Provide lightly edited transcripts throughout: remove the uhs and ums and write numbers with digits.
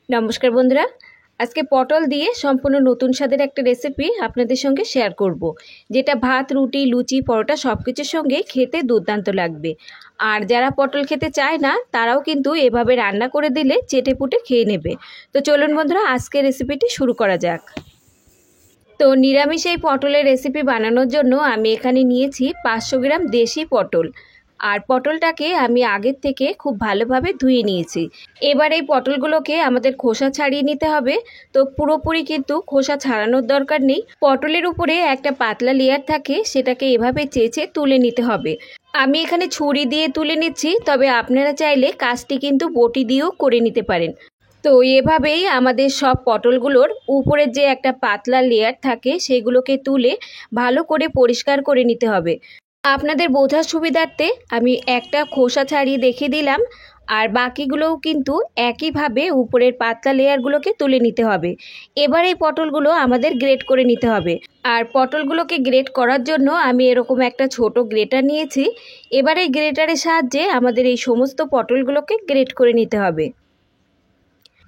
নমস্কার বন্ধুরা, আজকে পটল দিয়ে সম্পূর্ণ নতুন স্বাদের একটা রেসিপি আপনাদের সঙ্গে শেয়ার করব, যেটা ভাত, রুটি, লুচি, পরোটা সব কিছুর সঙ্গে খেতে দুর্দান্ত লাগবে। আর যারা পটল খেতে চায় না তারাও কিন্তু এভাবে রান্না করে দিলে চেটেপুটে খেয়ে নেবে। তো চলুন বন্ধুরা, আজকে রেসিপিটি শুরু করা যাক। তো নিরামিষ এই পটলের রেসিপি বানানোর জন্য আমি এখানে নিয়েছি 500 গ্রাম দেশি পটল। আর পটলটাকে আমি আগের থেকে খুব ভালোভাবে ধুয়ে নিয়েছি। এবার এই পটলগুলোকে আমাদের খোসা ছাড়িয়ে নিতে হবে। তো পুরোপুরি কিন্তু খোসা ছাড়ানোর দরকার নেই। পটলের উপরে একটা পাতলা লেয়ার থাকে, সেটাকে এভাবে চেঁচে তুলে নিতে হবে। আমি এখানে ছুরি দিয়ে তুলে নিচ্ছি, তবে আপনারা চাইলে কাজটি কিন্তু বটি দিয়েও করে নিতে পারেন। তো এভাবেই আমাদের সব পটলগুলোর উপরের যে একটা পাতলা লেয়ার থাকে সেগুলোকে তুলে ভালো করে পরিষ্কার করে নিতে হবে। আপনাদের বোঝার সুবিধার্থে আমি একটা খোসা ছাড়িয়ে দেখিয়ে দিলাম, আর বাকিগুলোও কিন্তু একইভাবে উপরের পাতলা লেয়ারগুলোকে তুলে নিতে হবে। এবার এই পটলগুলো আমাদের গ্রেট করে নিতে হবে। আর পটলগুলোকে গ্রেট করার জন্য আমি এরকম একটা ছোট গ্রেটার নিয়েছি। এবার এই গ্রেটারের সাহায্যে আমাদের এই সমস্ত পটলগুলোকে গ্রেট করে নিতে হবে।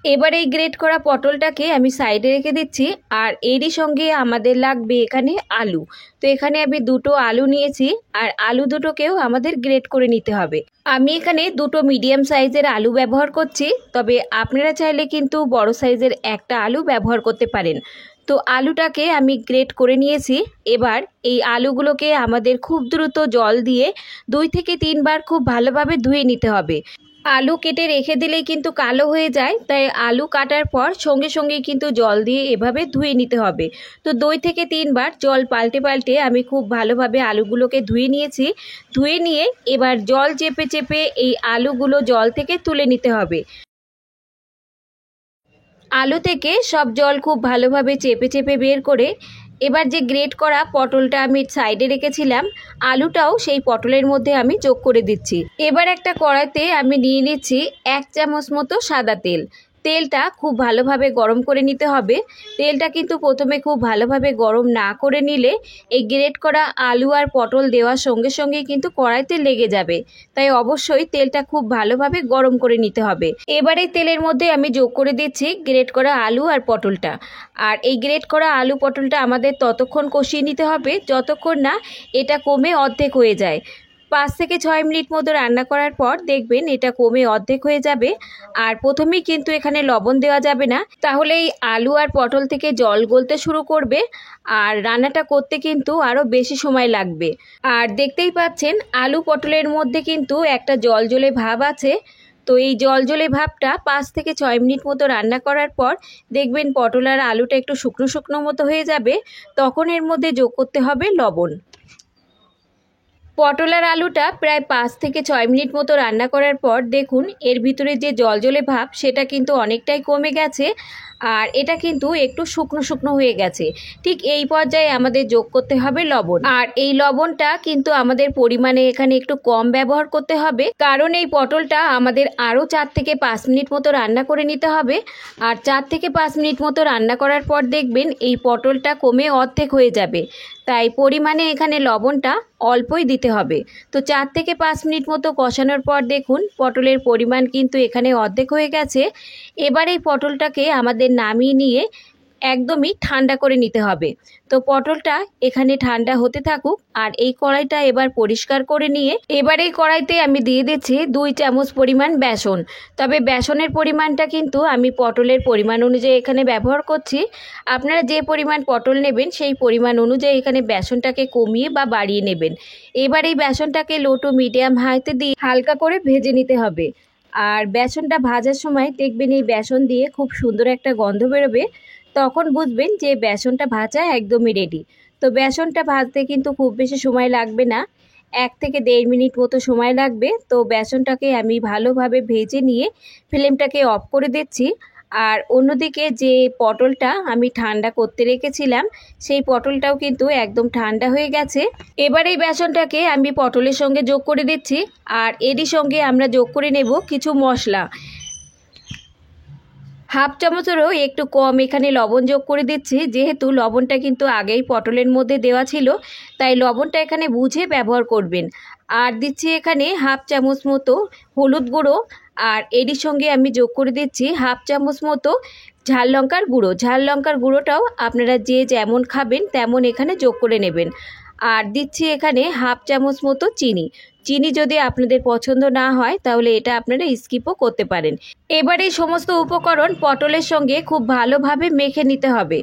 এবার এই গ্রেট করা পটলটাকে আমি সাইডে রেখে দিচ্ছি। আর এরই সঙ্গে আমাদের লাগবে এখানে আলু। তো এখানে আমি দুটো আলু নিয়েছি, আর আলু দুটোকেও আমাদের গ্রেট করে নিতে হবে। আমি এখানে দুটো মিডিয়াম সাইজের আলু ব্যবহার করছি, তবে আপনারা চাইলে কিন্তু বড় সাইজের একটা আলু ব্যবহার করতে পারেন। তো আলুটাকে আমি গ্রেট করে নিয়েছি। এবার এই আলুগুলোকে আমাদের খুব দ্রুত জল দিয়ে 2 থেকে 3 বার খুব ভালোভাবে ধুয়ে নিতে হবে। আলু কেটে রেখে দিলেই কিন্তু কালো হয়ে যায়, তাই আলু কাটার পর সঙ্গে সঙ্গে কিন্তু জল দিয়ে এভাবে ধুয়ে নিতে হবে। তো 2 থেকে 3 বার জল পাল্টে পাল্টে আমি খুব ভালোভাবে আলুগুলোকে ধুয়ে নিয়েছি। ধুয়ে নিয়ে এবার জল চেপে চেপে এই আলুগুলো জল থেকে তুলে নিতে হবে। আলু থেকে সব জল খুব ভালোভাবে চেপে চেপে বের করে এবার যে গ্রেট করা পটলটা আমি সাইডে রেখেছিলাম, আলুটাও সেই পটলের মধ্যে আমি যোগ করে দিচ্ছি। এবার একটা কড়াইতে আমি নিয়ে নিচ্ছি 1 চামচ মতো সাদা তেল। তেলটা খুব ভালোভাবে গরম করে নিতে হবে। তেলটা কিন্তু প্রথমে খুব ভালোভাবে গরম না করে নিলে এই গ্রেট করা আলু আর পটল দেওয়ার সঙ্গে সঙ্গে কিন্তু কড়াইতে লেগে যাবে। তাই অবশ্যই তেলটা খুব ভালোভাবে গরম করে নিতে হবে। এবারে তেলের মধ্যে আমি যোগ করে দিচ্ছি গ্রেট করা আলু আর পটলটা। আর এই গ্রেট করা আলু পটলটা আমাদের ততক্ষণ কষিয়ে নিতে হবে যতক্ষণ না এটা কমে অর্ধেক হয়ে যায়। 5 থেকে 6 মিনিট মতো রান্না করার পর দেখবেন এটা কমে অর্ধেক হয়ে যাবে। আর প্রথমেই কিন্তু এখানে লবণ দেওয়া যাবে না, তাহলে এই আলু আর পটল থেকে জল গলতে শুরু করবে, আর রান্নাটা করতে কিন্তু আরও বেশি সময় লাগবে। আর দেখতেই পাচ্ছেন আলু পটলের মধ্যে কিন্তু একটা জলজলে ভাব আছে। তো এই জলজলে ভাবটা 5 থেকে 6 মিনিট মতো রান্না করার পর দেখবেন পটল আর আলুটা একটু শুকনো শুকনো মতো হয়ে যাবে। তখন এর মধ্যে যোগ করতে হবে লবণ। পটল আর আলুটা প্রায় 5 থেকে 6 মিনিট মতো রান্না করার পর দেখুন এর ভিতরে যে জলজলে ভাব সেটা কিন্তু অনেকটাই কমে গেছে, আর এটা কিন্তু একটু শুকনো শুকনো হয়ে গেছে। ঠিক এই পর্যায়ে আমাদের যোগ করতে হবে লবণ। আর এই লবণটা কিন্তু আমাদের পরিমাণে এখানে একটু কম ব্যবহার করতে হবে, কারণ এই পটলটা আমাদের আরও 4 থেকে 5 মিনিট মতো রান্না করে নিতে হবে। আর 4 থেকে 5 মিনিট মতো রান্না করার পর দেখবেন এই পটলটা কমে অর্ধেক হয়ে যাবে। তাই পরিমাণে এখানে লবণটা অল্পই দিতে হবে। তো 4 থেকে 5 মিনিট মতো কষানোর পর দেখুন পটলের পরিমাণ কিন্তু এখানে অর্ধেক হয়ে গেছে। এবার এই পটলটাকে আমাদের নামিয়ে নিয়ে একদমই ঠান্ডা করে নিতে হবে। তো পটলটা এখানে ঠান্ডা হতে থাকুক, আর এই কড়াইটা এবার পরিষ্কার করে নিয়ে এবার এই কড়াইতে আমি দিয়ে দিচ্ছি 2 চামচ পরিমাণ বেসন। তবে বেসনের পরিমাণটা কিন্তু আমি পটলের পরিমাণ অনুযায়ী এখানে ব্যবহার করছি। আপনারা যে পরিমাণ পটল নেবেন সেই পরিমাণ অনুযায়ী এখানে বেসনটাকে কমিয়ে বা বাড়িয়ে নেবেন। এবার এই বেসনটাকে লো টু মিডিয়াম হাইতে দিয়ে হালকা করে ভেজে নিতে হবে। আর বেসনটা ভাজার সময় দেখবেন এই বেসন দিয়ে খুব সুন্দর একটা গন্ধ বেরোবে, তখন বুঝবেন যে বেসনটা ভাজা একদমই রেডি। তো বেসনটা ভাজতে কিন্তু খুব বেশি সময় লাগবে না, 1 থেকে 1.5 মিনিট মতো সময় লাগবে। তো বেসনটাকে আমি ভালোভাবে ভেজে নিয়ে ফ্লেমটাকে অফ করে দিচ্ছি। আর অন্যদিকে যে পটলটা আমি ঠান্ডা করতে রেখেছিলাম সেই পটলটাও কিন্তু একদম ঠান্ডা হয়ে গেছে। এবার এই বেসনটাকে আমি পটলের সঙ্গে যোগ করে দিচ্ছি। আর এরই সঙ্গে আমরা যোগ করে নেব কিছু মশলা। 1/2 চামচেরও একটু কম এখানে লবণ যোগ করে দিচ্ছি, যেহেতু লবণটা কিন্তু আগেই পটলের মধ্যে দেওয়া ছিল, তাই লবণটা এখানে বুঝে ব্যবহার করবেন। আর দিচ্ছি এখানে 1/2 চামচ মতো হলুদ গুঁড়ো, আর এরই সঙ্গে আমি যোগ করে দিচ্ছি হাফ চামচ মতো ঝাল লঙ্কার গুঁড়ো। ঝাল লঙ্কার গুঁড়োটাও আপনারা যে যেমন খাবেন তেমন এখানে যোগ করে নেবেন। আর দিচ্ছি এখানে হাফ চামচ মতো চিনি। চিনি যদি আপনাদের পছন্দ না হয় তাহলে এটা আপনারা স্কিপও করতে পারেন। এবার এই সমস্ত উপকরণ পটলের সঙ্গে খুব ভালোভাবে মেখে নিতে হবে।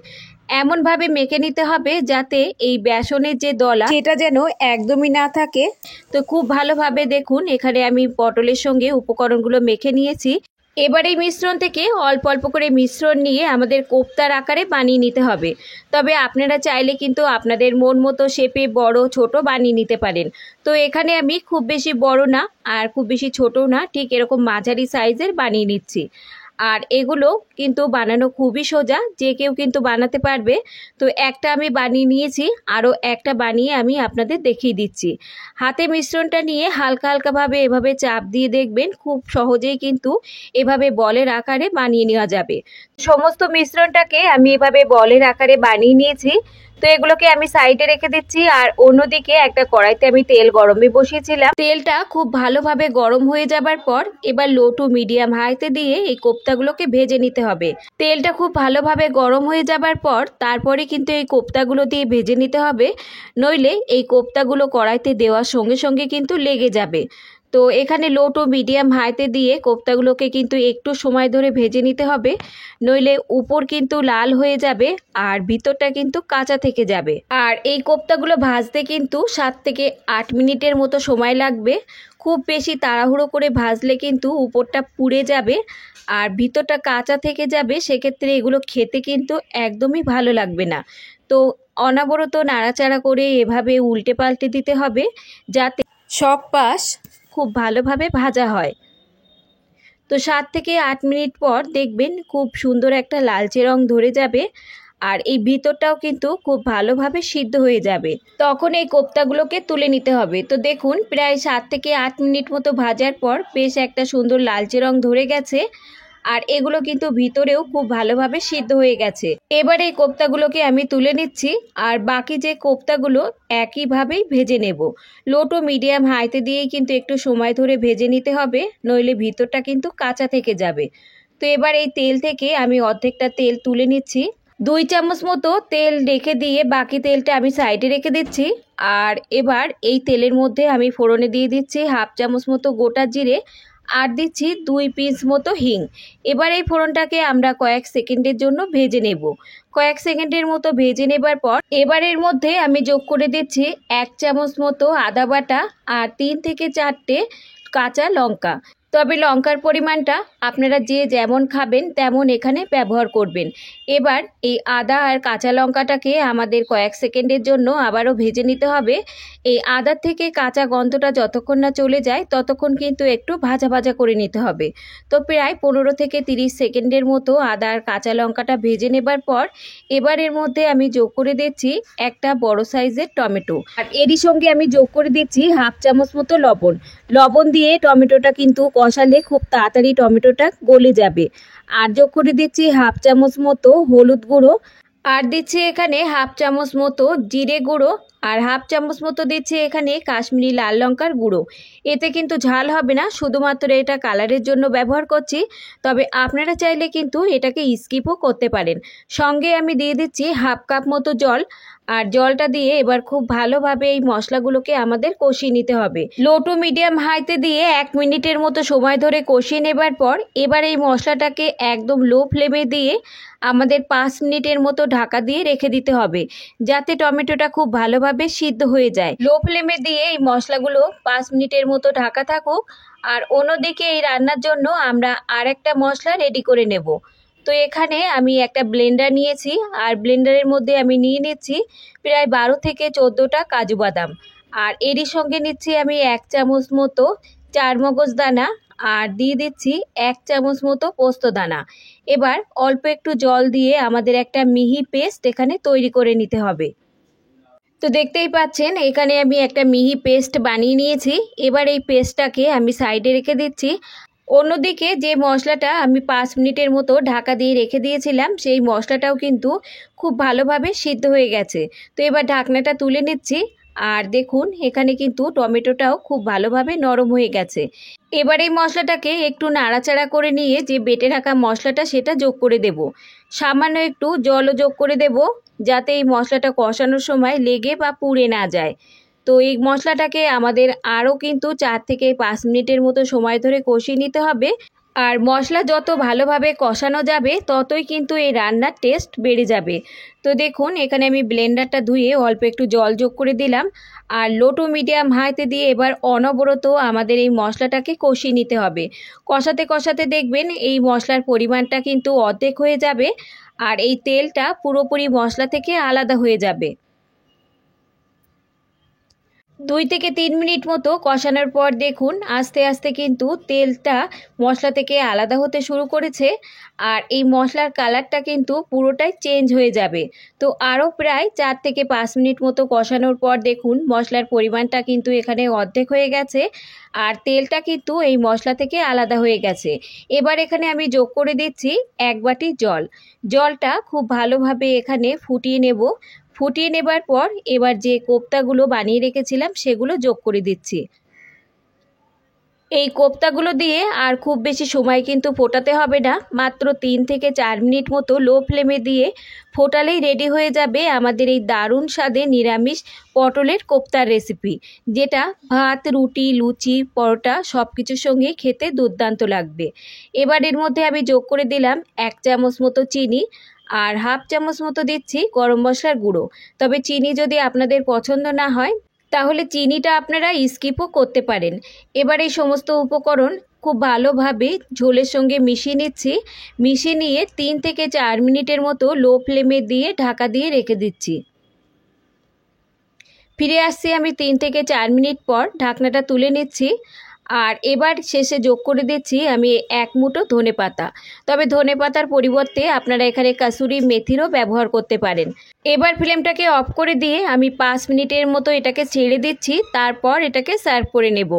এমনভাবে মেখে নিতে হবে যাতে এই বেসনের যে দলা সেটা যেন একদমই না থাকে। তো খুব ভালোভাবে দেখুন এখানে আমি পটলের সঙ্গে উপকরণগুলো মেখে নিয়েছি। এবার এই মিশ্রণ থেকে অল্প অল্প করে মিশ্রণ নিয়ে আমাদের কোপ্তার আকারে বানিয়ে নিতে হবে। তবে আপনারা চাইলে কিন্তু আপনাদের মন মতো শেপে বড় ছোট বানিয়ে নিতে পারেন। তো এখানে আমি খুব বেশি বড় না আর খুব বেশি ছোটও না, ঠিক এরকম মাঝারি সাইজের বানিয়ে নিচ্ছি। আর এগুলো কিন্তু বানানো খুবই সোজা, যে কেউ কিন্তু বানাতে পারবে। তো একটা আমি বানিয়ে নিয়েছি, আরও একটা বানিয়ে আমি আপনাদের দেখিয়ে দিচ্ছি। হাতে মিশ্রণটা নিয়ে হালকা হালকাভাবে এভাবে চাপ দিয়ে দেখবেন খুব সহজেই কিন্তু এভাবে বলের আকারে বানিয়ে নেওয়া যাবে। সমস্ত মিশ্রণটাকে আমি এভাবে বলের আকারে বানিয়ে নিয়েছি। তো এগুলোকে আমি সাইডে রেখে দিচ্ছি। আর অন্যদিকে একটা কড়াইতে আমি তেল গরমে বসিয়েছিলাম। তেলটা খুব ভালোভাবে গরম হয়ে যাবার পর এবার লো টু মিডিয়াম হাইতে দিয়ে এই কোপ্তাগুলোকে ভেজে নিতে হবে। তেলটা খুব ভালোভাবে গরম হয়ে যাবার পর তারপরে কিন্তু এই কোপ্তাগুলো দিয়ে ভেজে নিতে হবে, নইলে এই কোপ্তাগুলো কড়াইতে দেওয়ার সঙ্গে সঙ্গে কিন্তু লেগে যাবে। তো এখানে লো টু মিডিয়াম হাইতে দিয়ে কোপ্তাগুলোকে কিন্তু একটু সময় ধরে ভেজে নিতে হবে, নইলে উপর কিন্তু লাল হয়ে যাবে আর ভিতরটা কিন্তু কাঁচা থেকে যাবে। আর এই কোপ্তাগুলো ভাজতে কিন্তু 7 থেকে 8 মিনিটের মতো সময় লাগবে। খুব বেশি তাড়াহুড়ো করে ভাজলে কিন্তু উপরটা পুড়ে যাবে আর ভিতরটা কাঁচা থেকে যাবে, সেক্ষেত্রে এগুলো খেতে কিন্তু একদমই ভালো লাগবে না। তো অনবরত নাড়াচাড়া করে এভাবে উল্টে পাল্টে দিতে হবে যাতে সব পাশ খুব ভালোভাবে ভাজা হয়। তো 7 থেকে 8 মিনিট পর দেখবেন খুব সুন্দর একটা লালচে রং ধরে যাবে আর এই ভিতরটাও কিন্তু খুব ভালোভাবে সিদ্ধ হয়ে যাবে। তখন এই কোপ্তাগুলোকে তুলে নিতে হবে। তো দেখুন প্রায় 7 থেকে 8 মিনিট মতো ভাজার পর বেশ একটা সুন্দর লালচে রং ধরে গেছে আর এগুলো কিন্তু ভিতরেও খুব ভালোভাবে সিদ্ধ হয়ে গেছে। এবার এই কোপ্তাগুলোকে আমি তুলে নিচ্ছি আর বাকি যে কোপ্তাগুলো একইভাবেই ভেজে নেব। লো টু মিডিয়াম হাইতে দিয়েই কিন্তু একটু সময় ধরে ভেজে নিতে হবে, নইলে ভিতরটা কিন্তু কাঁচা থেকে যাবে। তো এবার এই তেল থেকে আমি অর্ধেকটা তেল তুলে নিচ্ছি। 2 চামচ মতো তেল রেখে দিয়ে বাকি তেলটা আমি সাইডে রেখে দিচ্ছি। আর এবার এই তেলের মধ্যে আমি ফোড়নে দিয়ে দিচ্ছি হাফ চামচ মতো গোটা জিরে আর দিচ্ছি 2 পিস মতো হিং। এবার এই ফোড়নটাকে আমরা কয়েক সেকেন্ডের জন্য ভেজে নেব। কয়েক সেকেন্ডের মতো ভেজে নেবার পর এবার এর মধ্যে আমি যোগ করে দিচ্ছি 1 চামচ মতো আদা বাটা আর 3 থেকে 4টে কাঁচা লঙ্কা। তবে লঙ্কার পরিমাণটা আপনারা যে যেমন খাবেন তেমন এখানে ব্যবহার করবেন। এবার এই আদা আর কাঁচা লঙ্কাটাকে আমাদের কয়েক সেকেন্ডের জন্য আবারও ভেজে নিতে হবে। এই আদার থেকে কাঁচা গন্ধটা যতক্ষণ না চলে যায় ততক্ষণ কিন্তু একটু ভাজা ভাজা করে নিতে হবে। তো প্রায় 15 থেকে 30 সেকেন্ডের মতো আদা আর কাঁচা লঙ্কাটা ভেজে নেবার পর এবার এর মধ্যে আমি যোগ করে দিচ্ছি একটা বড় সাইজের টমেটো আর এরই সঙ্গে আমি যোগ করে দিচ্ছি হাফ চামচ মতো লবণ। লবণ দিয়ে টমেটোটা কিন্তু কষালে খুব তাড়াতাড়ি টমেটোটা গলে যাবে। আর যোগ করে দিচ্ছি হাফ চামচ মতো হলুদ গুঁড়ো আর দিচ্ছি এখানে হাফ চামচ মতো জিরে গুঁড়ো আর হাফ চামচ মতো দিচ্ছি এখানে কাশ্মীরি লাল লঙ্কার গুঁড়ো। এতে কিন্তু ঝাল হবে না, শুধুমাত্র এটা কালারের জন্য ব্যবহার করছি। তবে আপনারা চাইলে কিন্তু এটাকে স্কিপও করতে পারেন। সঙ্গে আমি দিয়ে দিচ্ছি হাফ কাপ মতো জল আর জলটা দিয়ে এবার খুব ভালোভাবে এই মশলাগুলোকে আমাদের কষিয়ে নিতে হবে। লো টু মিডিয়াম হাইতে দিয়ে 1 মিনিটের মতো সময় ধরে কষিয়ে নেবার পর এবার এই মশলাটাকে একদম লো ফ্লেমে দিয়ে আমাদের 5 মিনিটের মতো ঢাকা দিয়ে রেখে দিতে হবে, যাতে টমেটোটা খুব ভালোভাবে সিদ্ধ হয়ে যায়। লো ফ্লেমে দিয়ে এই মশলাগুলো 5 মিনিটের মতো ঢাকা থাকুক। আর অন্যদিকে এই রান্নার জন্য আমরা আরেকটা মশলা রেডি করে নেব। তো এখানে আমি একটা ব্লেন্ডার নিয়েছি আর ব্লেন্ডারের মধ্যে আমি নিয়ে নিচ্ছি প্রায় 12 থেকে 14টা কাজু বাদাম আর এরই সঙ্গে নিচ্ছি আমি 1 চামচ মতো চারমগজ দানা আর দিয়ে দিচ্ছি 1 চামচ মতো পোস্ত দানা। এবার অল্প একটু জল দিয়ে আমাদের একটা মিহি পেস্ট এখানে তৈরি করে নিতে হবে। তো দেখতেই পাচ্ছেন এখানে আমি একটা মিহি পেস্ট বানিয়ে নিয়েছি। এবার এই পেস্টটাকে আমি সাইডে রেখে দিচ্ছি। অন্যদিকে যে মশলাটা আমি 5 মিনিটের মতো ঢাকা দিয়ে রেখে দিয়েছিলাম সেই মশলাটাও কিন্তু খুব ভালোভাবে সিদ্ধ হয়ে গেছে। তো এবার ঢাকনাটা তুলে নিচ্ছি আর দেখুন এখানে কিন্তু টমেটোটাও খুব ভালোভাবে নরম হয়ে গেছে। এবার এই মশলাটাকে একটু নাড়াচাড়া করে নিয়ে যে বেটে রাখা মশলাটা সেটা যোগ করে দেব। সামান্য একটু জলও যোগ করে দেব, যাতে এই মশলাটা কষানোর সময় লেগে বা পুড়ে না যায়। তো এই মশলাটাকে আমাদের আরও কিন্তু 4 থেকে 5 মিনিটের মতো সময় ধরে কষিয়ে নিতে হবে। আর মশলা যত ভালোভাবে কষানো যাবে ততই কিন্তু এই রান্নার টেস্ট বেড়ে যাবে। তো দেখুন এখানে আমি ব্লেন্ডারটা ধুয়ে অল্প একটু জল যোগ করে দিলাম, আর লো টু মিডিয়াম হাইতে দিয়ে এবার অনবরত আমাদের এই মশলাটাকে কষিয়ে নিতে হবে। কষাতে কষাতে দেখবেন এই মশলার পরিমাণটা কিন্তু অর্ধেক হয়ে যাবে, আর এই তেলটা পুরোপুরি মশলা থেকে আলাদা হয়ে যাবে। 2 থেকে 3 মিনিট মতো কষানোর পর দেখুন আস্তে আস্তে কিন্তু তেলটা মশলা থেকে আলাদা হতে শুরু করেছে, আর এই মশলার কালারটা কিন্তু পুরোটাই চেঞ্জ হয়ে যাবে। তো আরও প্রায় 4 থেকে 5 মিনিট মতো কষানোর পর দেখুন মশলার পরিমাণটা কিন্তু এখানে অর্ধেক হয়ে গেছে, আর তেলটা কিন্তু এই মশলা থেকে আলাদা হয়ে গেছে। এবার এখানে আমি যোগ করে দিচ্ছি 1 বাটি জল। জলটা খুব ভালোভাবে এখানে ফুটিয়ে নেব। ফুটিয়ে নেবার পর এবার যে কোপ্তাগুলো বানিয়ে রেখেছিলাম সেগুলো যোগ করে দিচ্ছি। এই কোপ্তাগুলো দিয়ে আর খুব বেশি সময় কিন্তু ফোটাতে হবে না, মাত্র 3 থেকে 4 মিনিট মতো লো ফ্লেমে দিয়ে ফোটালেই রেডি হয়ে যাবে আমাদের এই দারুণ স্বাদের নিরামিষ পটলের কোপ্তার রেসিপি, যেটা ভাত, রুটি, লুচি, পরোটা সব কিছুর সঙ্গে খেতে দুর্দান্ত লাগবে। এবার এর মধ্যে আমি যোগ করে দিলাম 1 চামচ মতো চিনি, আর হাফ চামচ মতো দিচ্ছি গরম মশলার গুঁড়ো। তবে চিনি যদি আপনাদের পছন্দ না হয় তাহলে চিনিটা আপনারা স্কিপও করতে পারেন। এবার এই সমস্ত উপকরণ খুব ভালোভাবে ঝোলের সঙ্গে মিশিয়ে নিচ্ছি। মিশিয়ে নিয়ে 3 থেকে 4 মিনিটের মতো লো ফ্লেমে দিয়ে ঢাকা দিয়ে রেখে দিচ্ছি। ফিরে আসছি আমি 3 থেকে 4 মিনিট পর, ঢাকনাটা তুলে নিচ্ছি। আর এবার শেষে যোগ করে দিচ্ছি আমি 1 মুঠো ধনেপাতা। তবে ধনেপাতার পরিবর্তে আপনারা এখানে কাসুরি মেথিরও ব্যবহার করতে পারেন। এবার ফ্লেমটাকে অফ করে দিয়ে আমি 5 মিনিটের মতো এটাকে ছেড়ে দিচ্ছি, তারপর এটাকে সার্ভ করে নেব।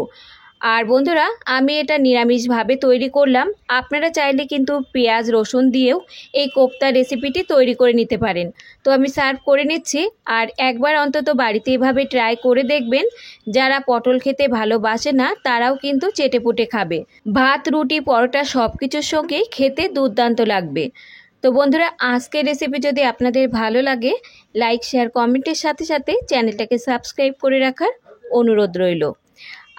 আর বন্ধুরা, আমি এটা নিরামিষভাবে তৈরি করলাম। আপনারা চাইলে কিন্তু পেঁয়াজ রসুন দিয়েও এই কোপ্তা রেসিপিটি তৈরি করে নিতে পারেন। তো আমি সার্ভ করে নিচ্ছি। আর একবার অন্তত বাড়িতে এভাবে ট্রাই করে দেখবেন। যারা পটল খেতে ভালোবাসে না তারাও কিন্তু চেটেপুটে খাবে। ভাত, রুটি, পরোটা সব কিছুর সঙ্গেই খেতে দুর্দান্ত লাগবে। তো বন্ধুরা, আজকের রেসিপি যদি আপনাদের ভালো লাগে, লাইক, শেয়ার, কমেন্টের সাথে সাথে চ্যানেলটাকে সাবস্ক্রাইব করে রাখার অনুরোধ রইল।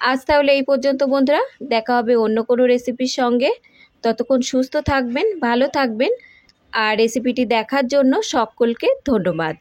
আজ তাহলে এই পর্যন্ত বন্ধুরা, দেখা হবে অন্য কোনো রেসিপির সঙ্গে। ততক্ষণ সুস্থ থাকবেন, ভালো থাকবেন, আর রেসিপিটি দেখার জন্য সকলকে ধন্যবাদ।